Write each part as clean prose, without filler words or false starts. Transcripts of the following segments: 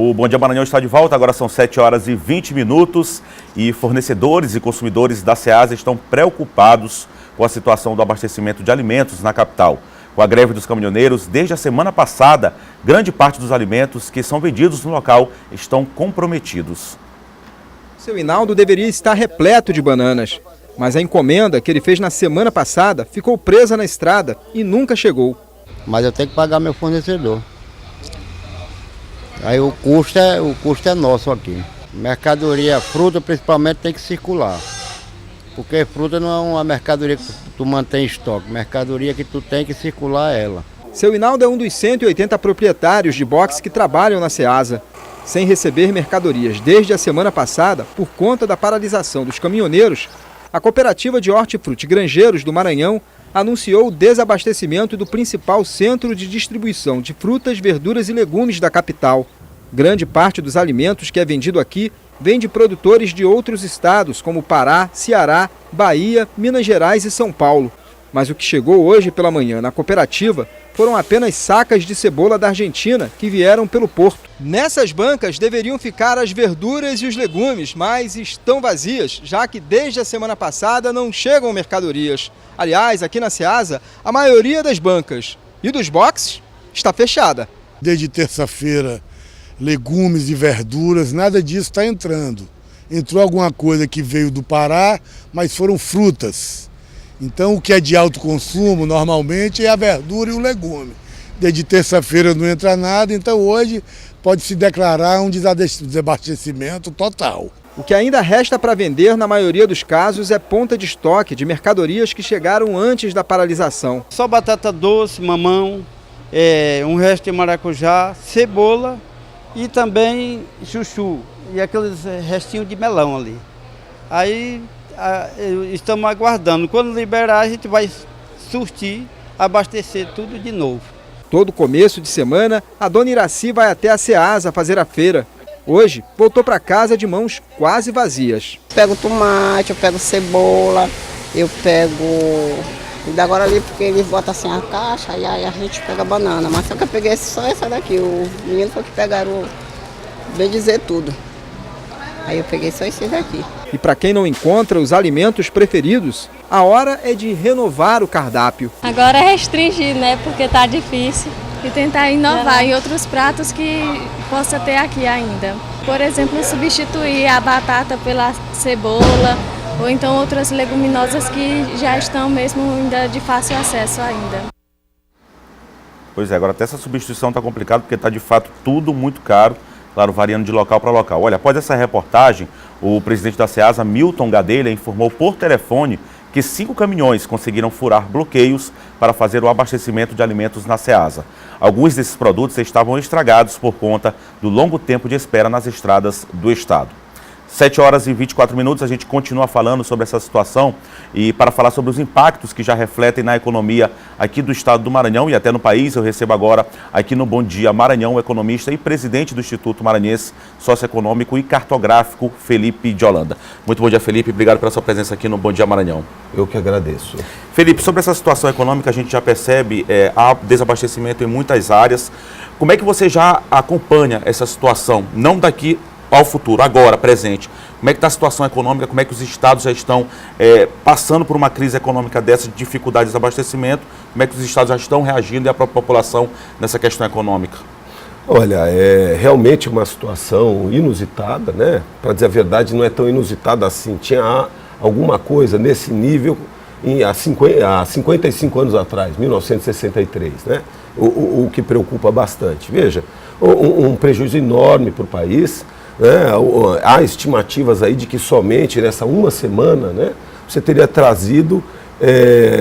O Bom Dia Maranhão está de volta, agora são 7 horas e 20 minutos e fornecedores e consumidores da Ceasa estão preocupados com a situação do abastecimento de alimentos na capital. Com a greve dos caminhoneiros, desde a semana passada, grande parte dos alimentos que são vendidos no local estão comprometidos. Seu Hinaldo deveria estar repleto de bananas, mas a encomenda que ele fez na semana passada ficou presa na estrada e nunca chegou. Mas eu tenho que pagar meu fornecedor. Aí o custo é nosso aqui. Mercadoria, fruta principalmente tem que circular. Porque fruta não é uma mercadoria que tu mantém em estoque, mercadoria que tu tem que circular ela. Seu Hinaldo é um dos 180 proprietários de box que trabalham na Ceasa. Sem receber mercadorias desde a semana passada, por conta da paralisação dos caminhoneiros, a Cooperativa de Hortifruti Grangeiros do Maranhão anunciou o desabastecimento do principal centro de distribuição de frutas, verduras e legumes da capital. Grande parte dos alimentos que é vendido aqui vem de produtores de outros estados, como Pará, Ceará, Bahia, Minas Gerais e São Paulo. Mas o que chegou hoje pela manhã na cooperativa foram apenas sacas de cebola da Argentina que vieram pelo porto. Nessas bancas deveriam ficar as verduras e os legumes, mas estão vazias, já que desde a semana passada não chegam mercadorias. Aliás, aqui na Ceasa, a maioria das bancas e dos boxes está fechada. Desde terça-feira, legumes e verduras, nada disso está entrando. Entrou alguma coisa que veio do Pará, mas foram frutas. Então, o que é de alto consumo, normalmente, é a verdura e o legume. Desde terça-feira não entra nada, então hoje pode se declarar um desabastecimento total. O que ainda resta para vender, na maioria dos casos, é ponta de estoque de mercadorias que chegaram antes da paralisação. Só batata doce, mamão, um resto de maracujá, cebola e também chuchu e aqueles restinhos de melão ali. Aí estamos aguardando. Quando liberar, a gente vai surtir, abastecer tudo de novo. Todo começo de semana, a dona Iraci vai até a Ceasa fazer a feira. Hoje, voltou para casa de mãos quase vazias. Pego tomate, eu pego cebola, eu pego... E agora ali, porque eles botam assim a caixa, e aí a gente pega a banana. Mas só que eu peguei só essa daqui, o menino foi que pegaram, bem dizer, tudo. Aí eu peguei só esses daqui. E para quem não encontra os alimentos preferidos, a hora é de renovar o cardápio. Agora é restringir, né? Porque tá difícil. E tentar inovar em outros pratos que possa ter aqui ainda. Por exemplo, substituir a batata pela cebola, ou então outras leguminosas que já estão mesmo ainda de fácil acesso ainda. Pois é, agora até essa substituição está complicada porque está de fato tudo muito caro, claro, variando de local para local. Olha, após essa reportagem, o presidente da Ceasa, Milton Gadelha, informou por telefone que 5 caminhões conseguiram furar bloqueios para fazer o abastecimento de alimentos na Ceasa. Alguns desses produtos estavam estragados por conta do longo tempo de espera nas estradas do estado. 7 horas e 24 minutos, a gente continua falando sobre essa situação e para falar sobre os impactos que já refletem na economia aqui do estado do Maranhão e até no país, eu recebo agora aqui no Bom Dia Maranhão o economista e presidente do Instituto Maranhense Socioeconômico e Cartográfico, Felipe de Holanda. Muito bom dia, Felipe, obrigado pela sua presença aqui no Bom Dia Maranhão. Eu que agradeço. Felipe, sobre essa situação econômica, a gente já percebe há desabastecimento em muitas áreas. Como é que você já acompanha essa situação, não daqui ao futuro, agora, presente? Como é que está a situação econômica? Como é que os estados já estão passando por uma crise econômica dessa, de dificuldade de abastecimento? Como é que os estados já estão reagindo e a própria população nessa questão econômica? Olha, é realmente uma situação inusitada, né? Para dizer a verdade, não é tão inusitada assim. Tinha alguma coisa nesse nível há 55 anos atrás, 1963, né? O que preocupa bastante. Veja, um prejuízo enorme para o país. Né? Há estimativas aí de que somente nessa uma semana, né, você teria trazido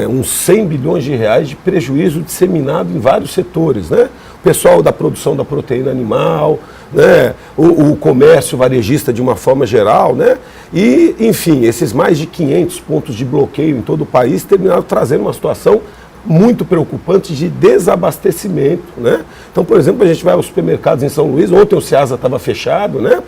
uns 100 bilhões de reais de prejuízo disseminado em vários setores. Né? O pessoal da produção da proteína animal, né, o comércio varejista de uma forma geral, né? E, enfim, esses mais de 500 pontos de bloqueio em todo o país terminaram trazendo uma situação muito preocupante de desabastecimento, né? Então, por exemplo, a gente vai aos supermercados em São Luís, ontem o Ceasa estava fechado, né?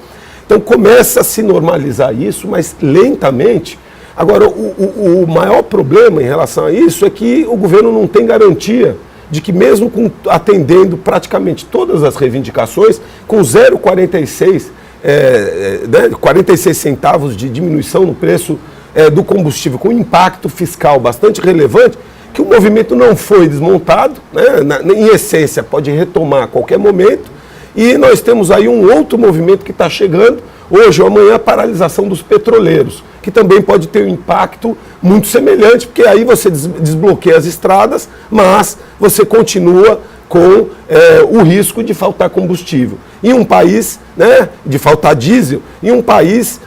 Então começa a se normalizar isso, mas lentamente. Agora, o maior problema em relação a isso é que o governo não tem garantia de que mesmo atendendo praticamente todas as reivindicações, com 0,46 46 centavos de diminuição no preço do combustível, com impacto fiscal bastante relevante, que o movimento não foi desmontado, né? Em essência pode retomar a qualquer momento, e nós temos aí um outro movimento que está chegando, hoje ou amanhã, a paralisação dos petroleiros, que também pode ter um impacto muito semelhante, porque aí você desbloqueia as estradas, mas você continua com o risco de faltar combustível. Em um país, né, de faltar diesel, em um país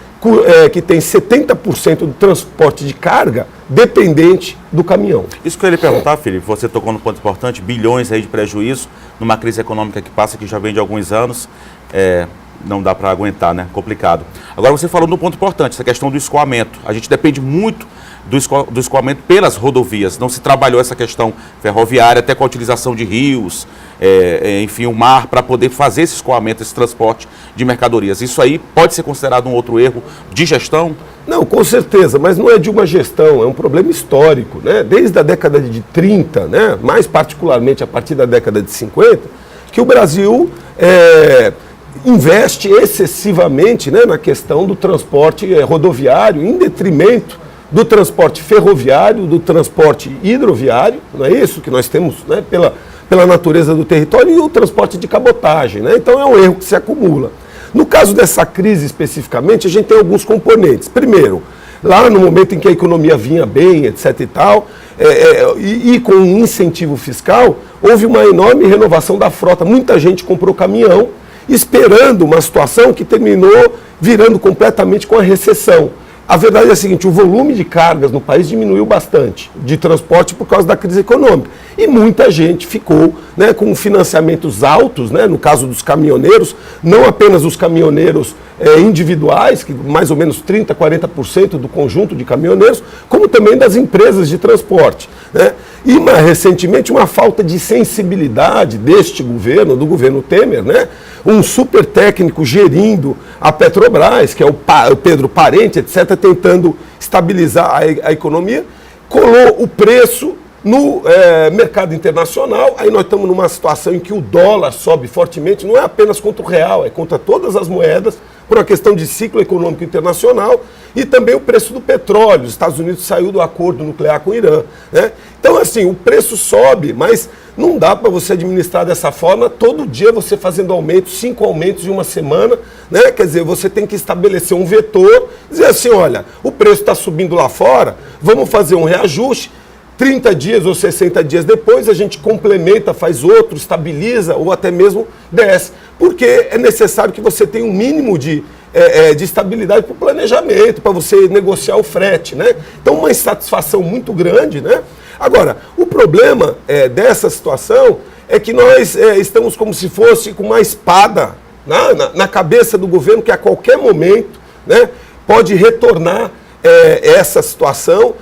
que tem 70% do transporte de carga dependente do caminhão. Isso que eu ia lhe perguntar, Felipe, você tocou num ponto importante, bilhões aí de prejuízo numa crise econômica que passa, que já vem de alguns anos, não dá para aguentar, né? Complicado. Agora você falou num ponto importante, essa questão do escoamento. A gente depende muito do escoamento pelas rodovias. Não se trabalhou essa questão ferroviária, até com a utilização de rios, enfim, o mar, para poder fazer esse escoamento, esse transporte de mercadorias. Isso aí pode ser considerado um outro erro de gestão? Não, com certeza, mas não é de uma gestão, é um problema histórico, né? Desde a década de 30, né? Mais particularmente a partir da década de 50, que o Brasil investe excessivamente, né, na questão do transporte rodoviário, em detrimento do transporte ferroviário, do transporte hidroviário, não é isso que nós temos, né, pela natureza do território, e o transporte de cabotagem, né? Então é um erro que se acumula. No caso dessa crise especificamente, a gente tem alguns componentes. Primeiro, lá no momento em que a economia vinha bem, etc. e tal, e com um incentivo fiscal, houve uma enorme renovação da frota. Muita gente comprou caminhão, esperando uma situação que terminou virando completamente com a recessão. A verdade é a seguinte, o volume de cargas no país diminuiu bastante, de transporte por causa da crise econômica. E muita gente ficou, né, com financiamentos altos, né, no caso dos caminhoneiros, não apenas os caminhoneiros individuais, que mais ou menos 30%, 40% do conjunto de caminhoneiros, como também das empresas de transporte, né? E recentemente uma falta de sensibilidade deste governo, do governo Temer, né? Um super técnico gerindo a Petrobras, que é o Pedro Parente, etc., tentando estabilizar a economia, colou o preço no mercado internacional. Aí nós estamos numa situação em que o dólar sobe fortemente, não é apenas contra o real, é contra todas as moedas, por uma questão de ciclo econômico internacional, e também o preço do petróleo. Os Estados Unidos saiu do acordo nuclear com o Irã, né? Então, assim, o preço sobe, mas não dá para você administrar dessa forma, todo dia você fazendo aumentos, 5 aumentos em uma semana, né? Quer dizer, você tem que estabelecer um vetor, dizer assim, olha, o preço está subindo lá fora, vamos fazer um reajuste, 30 dias ou 60 dias depois a gente complementa, faz outro, estabiliza ou até mesmo desce. Porque é necessário que você tenha um mínimo de estabilidade para o planejamento, para você negociar o frete, né? Então, uma insatisfação muito grande, né? Agora, o problema dessa situação é que nós estamos como se fosse com uma espada na cabeça do governo, que a qualquer momento, né, pode retornar essa situação.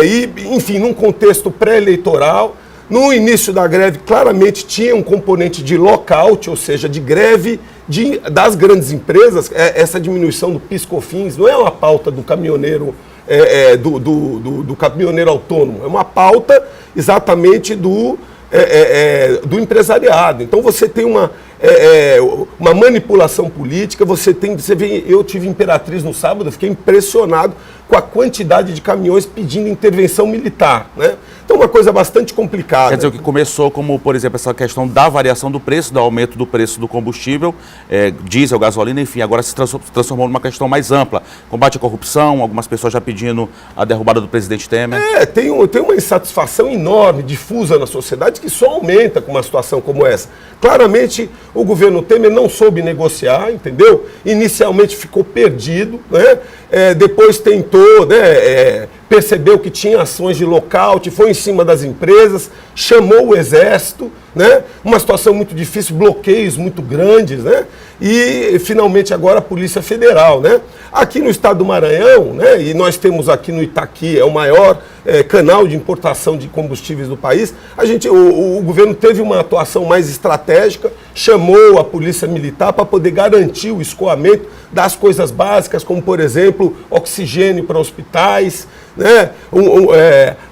E, enfim, num contexto pré-eleitoral, no início da greve, claramente tinha um componente de lockout, ou seja, de greve das grandes empresas. Essa diminuição do PIS/COFINS não é uma pauta do caminhoneiro, do caminhoneiro autônomo, é uma pauta exatamente do empresariado. Então você tem uma manipulação política, você vê, eu tive em Imperatriz no sábado, eu fiquei impressionado com a quantidade de caminhões pedindo intervenção militar, né? Então, uma coisa bastante complicada. Quer dizer, o que começou como, por exemplo, essa questão da variação do preço, do aumento do preço do combustível, diesel, gasolina, enfim, agora se transformou numa questão mais ampla. Combate à corrupção, algumas pessoas já pedindo a derrubada do presidente Temer. Tem uma insatisfação enorme, difusa na sociedade, que só aumenta com uma situação como essa. Claramente, o governo Temer não soube negociar, entendeu? Inicialmente ficou perdido, né? Depois tentou, né, percebeu que tinha ações de lockout, foi em cima das empresas, chamou o exército, né? Uma situação muito difícil, bloqueios muito grandes, né? E finalmente agora a Polícia Federal, né? Aqui no estado do Maranhão, né? E nós temos aqui no Itaqui, é o maior canal de importação de combustíveis do país. O governo teve uma atuação mais estratégica, chamou a Polícia Militar para poder garantir o escoamento das coisas básicas, como por exemplo, oxigênio para hospitais, né?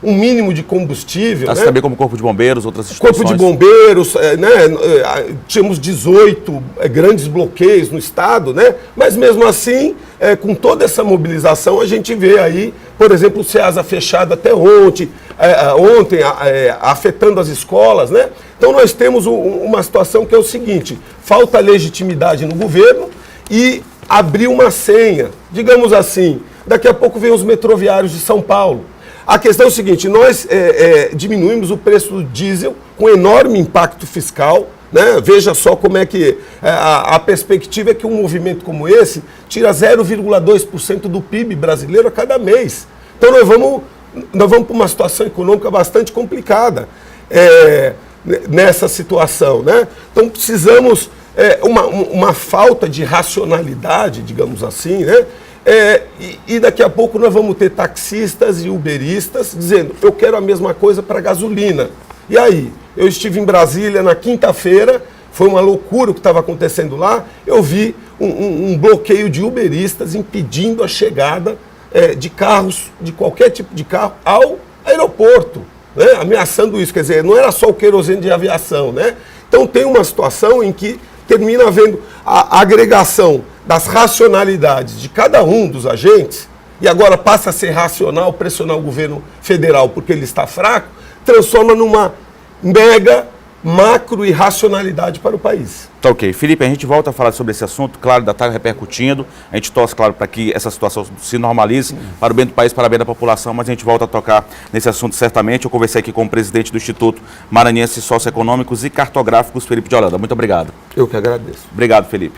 Um mínimo de combustível. Assim, né? também como Corpo de Bombeiros, outras instituições. Corpo de Bombeiros, né? Tínhamos 18 grandes bloqueios no estado, né? Mas mesmo assim, com toda essa mobilização, a gente vê aí, por exemplo, o SEASA fechado até ontem, afetando as escolas, né? Então nós temos uma situação que é o seguinte: falta legitimidade no governo e abrir uma senha, digamos assim. Daqui a pouco vem os metroviários de São Paulo. A questão é o seguinte: nós diminuímos o preço do diesel com enorme impacto fiscal, né? Veja só como é que a perspectiva é que um movimento como esse tira 0,2% do PIB brasileiro a cada mês. Então nós vamos para uma situação econômica bastante complicada nessa situação, né? Então precisamos uma falta de racionalidade, digamos assim, né? E daqui a pouco nós vamos ter taxistas e uberistas dizendo: eu quero a mesma coisa para gasolina. E aí? Eu estive em Brasília na quinta-feira, foi uma loucura o que estava acontecendo lá. Eu vi um bloqueio de uberistas impedindo a chegada de carros, de qualquer tipo de carro, ao aeroporto, né? Ameaçando isso. Quer dizer, não era só o querosene de aviação, né? Então tem uma situação em que termina havendo a agregação das racionalidades de cada um dos agentes, e agora passa a ser racional pressionar o governo federal porque ele está fraco, transforma numa mega macro irracionalidade para o país. Tá ok. Felipe, a gente volta a falar sobre esse assunto, claro, ainda está repercutindo, a gente torce, claro, para que essa situação se normalize, para o bem do país, para o bem da população, mas a gente volta a tocar nesse assunto certamente. Eu conversei aqui com o presidente do Instituto Maranhense Socioeconômicos e Cartográficos, Felipe de Holanda. Muito obrigado. Eu que agradeço. Obrigado, Felipe.